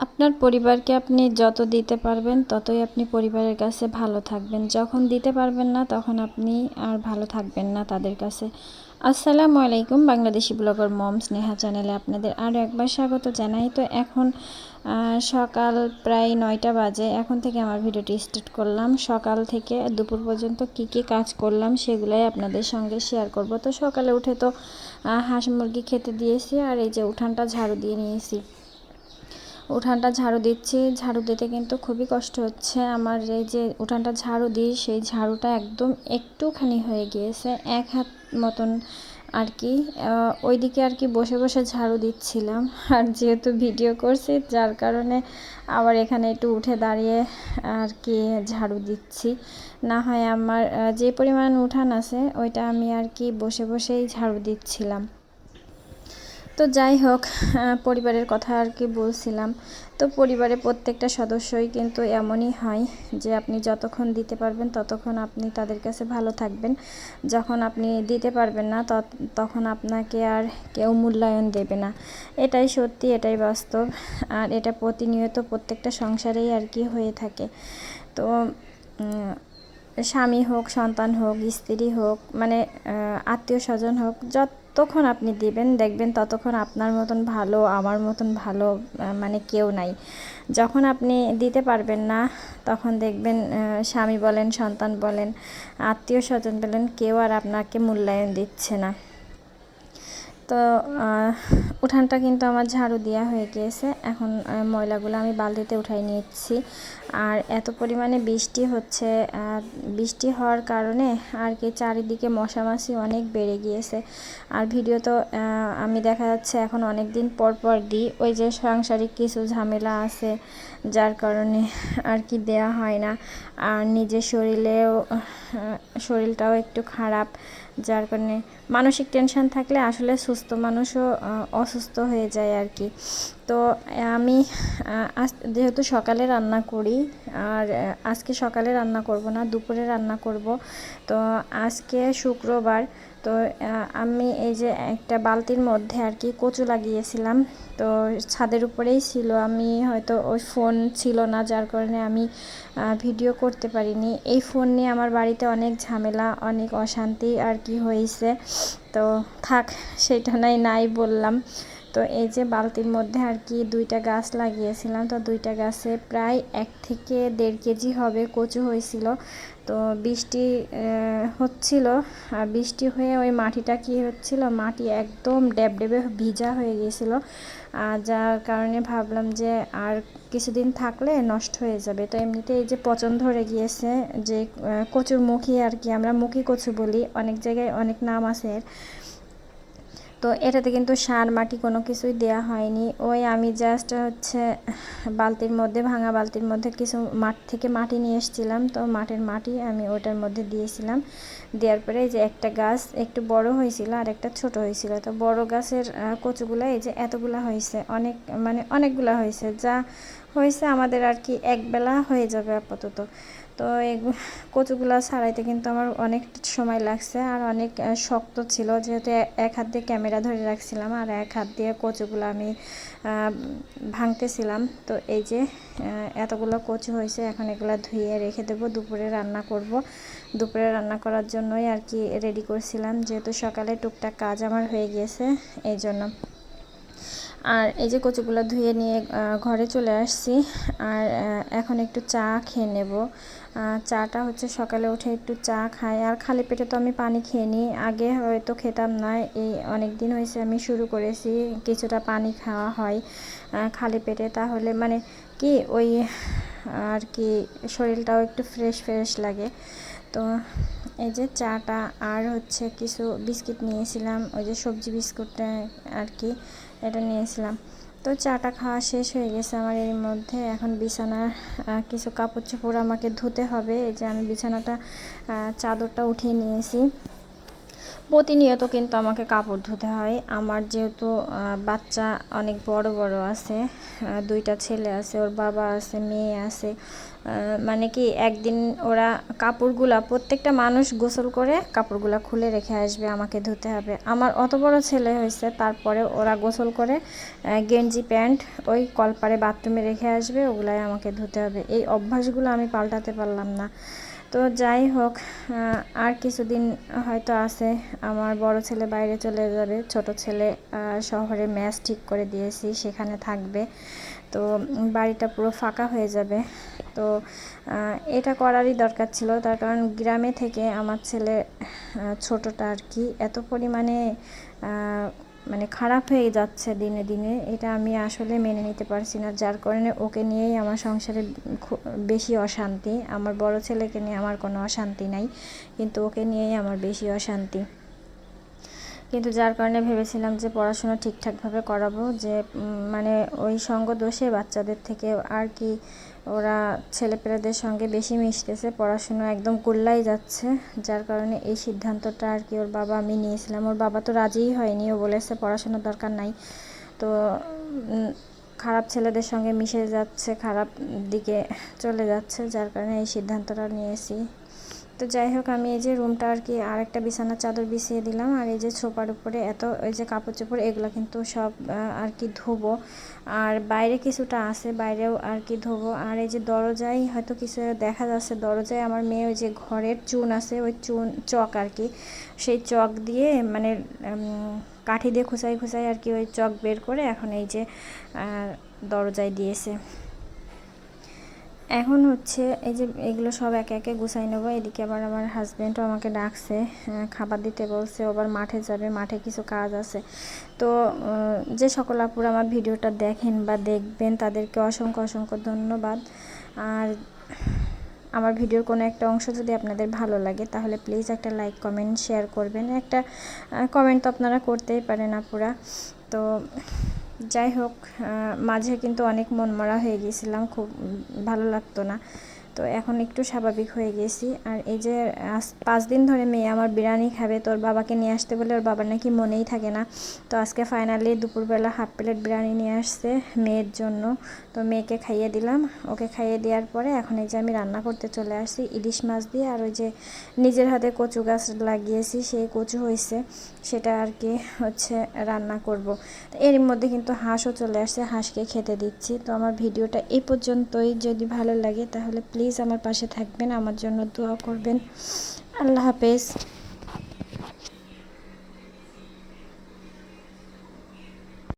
আপনার পরিবারকে আপনি যত দিতে পারবেন ততই আপনি পরিবারের কাছে ভালো থাকবেন। যখন দিতে পারবেন না তখন আপনি আর ভালো থাকবেন না তাদের কাছে। আসসালামু আলাইকুম, বাংলাদেশি ব্লগার মম স্নেহা চ্যানেলে আপনাদের আরও একবার স্বাগত জানাই। তো এখন সকাল প্রায় 9টা বাজে। এখন থেকে আমার ভিডিওটি স্টার্ট করলাম। সকাল থেকে দুপুর পর্যন্ত কি কি কাজ করলাম সেগুলাই আপনাদের সঙ্গে শেয়ার করব। তো সকালে উঠে তো হাঁস মুরগি খেতে দিয়েছি, আর এই যে উঠানটা ঝাড়ু দিয়ে নিয়েছি। উঠানটা ঝাড়ু দিচ্ছি, ঝাড়ু দিতে কিন্তু খুবই কষ্ট হচ্ছে আমার। এই যে উঠানটা ঝাড়ু দিই, সেই ঝাড়ুটা একদম একটুখানি হয়ে গিয়েছে, এক হাত মতন আর কি। ওইদিকে আর কি বসে বসে ঝাড়ু দিচ্ছিলাম, আর যেহেতু ভিডিও করছি যার কারণে আবার এখানে একটু উঠে দাঁড়িয়ে আর কি ঝাড়ু দিচ্ছি। না হয় আমার যে পরিমাণ উঠান আছে ওইটা আমি আর কি বসে বসেই ঝাড়ু দিচ্ছিলাম। তো যাই হোক, পরিবারের কথা আর কি বলছিলাম। তো পরিবারের প্রত্যেকটা সদস্যই কিন্তু এমনই হয় যে আপনি যতক্ষণ দিতে পারবেন ততক্ষণ আপনি তাদের কাছে ভালো থাকবেন। যখন আপনি দিতে পারবেন না তখন আপনাকে আর কেউ মূল্যায়ন দেবে না। এটাই সত্যি, এটাই বাস্তব, আর এটা প্রতিনিয়ত প্রত্যেকটা সংসারেই আর কি হয়ে থাকে। তো স্বামী হোক, সন্তান হোক, স্ত্রী হোক, মানে আত্মীয় স্বজন হোক, যতক্ষণ আপনি দিবেন দেখবেন ততক্ষণ আপনার মতন ভালো, আমার মতন ভালো মানে কেউ নাই। যখন আপনি দিতে পারবেন না তখন দেখবেন স্বামী বলেন, সন্তান বলেন, আত্মীয় স্বজন বলেন, কেউ আর আপনাকে মূল্যায়ন দিচ্ছে না। তো উঠানটা কিন্তু আমার ঝাড়ু দেওয়া হয়ে গিয়েছে। এখন ময়লাগুলো আমি বালতিতে উঠাই নিচ্ছি। আর এত পরিমাণে বৃষ্টি হচ্ছে, বৃষ্টি হওয়ার কারণে আর কি চারিদিকে মশামাছি অনেক বেড়ে গিয়েছে। আর ভিডিও তো আমি দেখা যাচ্ছে এখন অনেক দিন পর পর দিই, ওই যে সাংসারিক কিছু ঝামেলা আছে যার কারণে আর কি দেয়া হয় না। আর নিজের শরীরটাও একটু খারাপ, যার কারণে মানসিক টেনশন থাকলে আসলে সুস্থ মানুষও অসুস্থ হয়ে যায় আর কি। তো আমি যেহেতু সকালে রান্না করি, আর আজকে সকালে রান্না করব না, দুপুরে রান্না করব। তো আজকে শুক্রবার, তো আমি এই যে একটা বালতির মধ্যে আর কি কচু লাগিয়েছিলাম। তো ছাদের উপরেই ছিল, আমি হয়তো ওই ফোন ছিল না যার কারণে আমি ভিডিও করতে পারিনি। এই ফোন নিয়ে আমার বাড়িতে অনেক ঝামেলা, অনেক অশান্তি আর কি হয়েছে। তো থাক, সেটা নাই বললাম। তো এই যে বালতির মধ্যে আর কি 2টা গাছ লাগিয়েছিলাম। তো 2টা গাছে প্রায় 1 থেকে 1.5 কেজি হবে কচু হয়েছিল। তো বৃষ্টি হচ্ছিল, আর বৃষ্টি হয়ে ওই মাটিটা কি হচ্ছিল, মাটি একদম ড্যাবডেবে ভিজা হয়ে গিয়েছিল। যার কারণে ভাবলাম যে আর কিছুদিন থাকলে নষ্ট হয়ে যাবে। তো এমনিতে এই যে পচন ধরে গিয়েছে, যে কচুর মুখী আর কি, আমরা মুখী কচু বলি, অনেক জায়গায় অনেক নাম আছে এর। তো এটাতে কিন্তু সার মাটি কোনো কিছুই দেয়া হয়নি। ওই আমি জাস্ট হচ্ছে বালতির মধ্যে, ভাঙা বালতির মধ্যে কিছু মাঠ থেকে মাটি নিয়ে এসেছিলাম। তো মাটির মাটি আমি ওটার মধ্যে দিয়েছিলাম। দেওয়ার পরে যে একটা গাছ একটু বড় হয়েছিল আর একটা ছোট হয়েছিল। তো বড় গাছের কচুগুলো এই যে এতগুলা হয়েছে, অনেক মানে অনেকগুলা হয়েছে, যা হয়েছে আমাদের আর কি একবেলা হয়ে যাবে আপাতত। তো এই কচুগুলা ছাড়াইতে কিন্তু আমার অনেক সময় লাগছে, আর অনেক শক্ত ছিল, যেহেতু এক হাত দিয়ে ক্যামেরা ধরে রাখছিলাম আর এক হাত দিয়ে কচুগুলো আমি ভাঙতেছিলাম। তো এই যে এতগুলো কচু হয়েছে, এখন এগুলো ধুয়ে রেখে দেবো, দুপুরে রান্না করব। দুপুরে রান্না করার জন্যই আর কি রেডি করছিলাম, যেহেতু সকালে টুকটাক কাজ আমার হয়ে গিয়েছে এই জন্য। আর এই যে কচুগুলো ধুয়ে নিয়ে ঘরে চলে আসছি, আর এখন একটু চা খেয়ে নেব। চাটা হচ্ছে সকালে উঠে একটু চা খাই, আর খালি পেটে তো আমি পানি খেয়ে নিই, আগে হয়তো খেতাম না, এই অনেক দিন হয়েছে আমি শুরু করেছি কিছুটা পানি খাওয়া হয় খালি পেটে, তাহলে মানে কি ওই আর কি শরীরটাও একটু ফ্রেশ ফ্রেশ লাগে। তো এই যে চাটা, আর হচ্ছে কিছু বিস্কিট নিয়েছিলাম, ওই যে সবজি বিস্কুটটা আর কি, এটা নিয়েছিলাম। তো চাটা খাওয়া শেষ হয়ে গেছে আমার এর মধ্যে। এখন বিছানার কিছু কাপড় চোপড় আমাকে ধুতে হবে। এই যে আমি বিছানাটা চাদরটা উঠিয়ে নিয়েছি। প্রতিনিয়ত কিন্তু আমাকে কাপড় ধুতে হয়। আমার যেহেতু বাচ্চা অনেক বড় বড় আছে, দুইটা ছেলে আছে, ওর বাবা আছে, মেয়ে আছে, মানে কি একদিন ওরা কাপড়গুলা প্রত্যেকটা মানুষ গোসল করে কাপড়গুলা খুলে রেখে আসবে, আমাকে ধুতে হবে। আমার অত বড় ছেলে হয়েছে, তারপরে ওরা গোসল করে গেঞ্জি প্যান্ট ওই কলপারে বাথরুমে রেখে আসবে, ওগুলাই আমাকে ধুতে হবে। এই অভ্যাসগুলো আমি পাল্টাতে পারলাম না। তো যাই হোক, আর কিছুদিন হয়তো আছে, আমার বড় ছেলে বাইরে চলে যাবে, ছোট ছেলে শহরে মেস ঠিক করে দিয়েছি, সেখানে থাকবে। তো বাড়িটা পুরো ফাঁকা হয়ে যাবে। তো এটা করারই দরকার ছিল, তার কারণ গ্রামে থেকে আমার ছেলে ছোটটা আর কি এত পরিমাণে মানে খারাপ হয়ে যাচ্ছে দিনে দিনে, এটা আমি আসলে মেনে নিতে পারছি না। যার কারণে ওকে নিয়েই আমার সংসারে বেশি অশান্তি। আমার বড় ছেলেকে নিয়ে আমার কোনো অশান্তি নাই, কিন্তু ওকে নিয়েই আমার বেশি অশান্তি। কিন্তু যার কারণে ভেবেছিলাম যে পড়াশোনা ঠিকঠাকভাবে করাবো, যে মানে ওই সঙ্গ দোষে বাচ্চাদের থেকে আর কি ওরা ছেলেপেলেদের সঙ্গে বেশি মিশতেছে, পড়াশোনা একদম গোল্লাই যাচ্ছে। যার কারণে এই সিদ্ধান্তটা আর কি ওর বাবা আমি নিয়েছিলাম। ওর বাবা তো রাজিই হয়নি, ও বলেছে পড়াশোনার দরকার নাই। তো খারাপ ছেলেদের সঙ্গে মিশে যাচ্ছে, খারাপ দিকে চলে যাচ্ছে, যার কারণে এই সিদ্ধান্তটা নিয়েছি। তো যাই হোক, আমি এই যে রুমটা আর কি আরেকটা বিছানার চাদর বিছিয়ে দিলাম, আর এই যে সোফার উপরে এত ওই যে কাপড় চোপড় এগুলো কিন্তু সব আর কি ধোবো, আর বাইরে কিছুটা আছে, বাইরেও আর কি ধোবো। আর এই যে দরজায় হয়তো কিছু দেখা যাচ্ছে, দরজায় আমার মেয়ে ওই যে ঘরের চুন আছে, ওই চুন চক আর কি, সেই চক দিয়ে মানে কাঠি দিয়ে খুঁচাই খুঁচাই আর কি ওই চক বের করে এখন এই যে দরজায় দিয়েছে। এখন হচ্ছে এই যে এগুলো সব একে একে গুছাই নেবো। এদিকে আবার আমার হাজব্যান্ডও আমাকে ডাকছে, খাবার দিতে বলছে, আবার মাঠে যাবে, মাঠে কিছু কাজ আছে। তো যে সকল আপুরা আমার ভিডিওটা দেখেন বা দেখবেন তাদেরকে অসংখ্য অসংখ্য ধন্যবাদ। আর আমার ভিডিওর কোনো একটা অংশ যদি আপনাদের ভালো লাগে তাহলে প্লিজ একটা লাইক কমেন্ট শেয়ার করবেন। একটা কমেন্ট তো আপনারা করতেই পারেন আপুরা। তো যাই হোক, মাঝে কিন্তু অনেক মনমরা হয়ে গেছিলাম, খুব ভালো লাগতো না। তো এখন একটু স্বাভাবিক হয়ে গেছি। আর এই যে 5 দিন ধরে মেয়ে আমার বিরিয়ানি খাবে, তোর বাবাকে নিয়ে আসতে বলে ওর বাবার নাকি মনেই থাকে না। তো আজকে ফাইনালি দুপুরবেলা হাফ প্লেট বিরিয়ানি নিয়ে আসছে মেয়ের জন্য। তো মেয়েকে খাইয়ে দিলাম, ওকে খাইয়ে দেওয়ার পরে এখন এই যে আমি রান্না করতে চলে আসছি ইলিশ মাছ দিয়ে। আর ওই যে নিজের হাতে কচু গাছ লাগিয়েছি, সেই কচু হয়েছে, সেটা আর কি হচ্ছে রান্না করব। তো এর মধ্যে কিন্তু হাঁসও চলে আসছে, হাঁসকে খেতে দিচ্ছি। তো আমার ভিডিওটা এই পর্যন্তই। যদি ভালো লাগে তাহলে প্লিজ আমার পাশে থাকবেন, আমার জন্য দোয়া করবেন। আল্লাহ হাফেজ।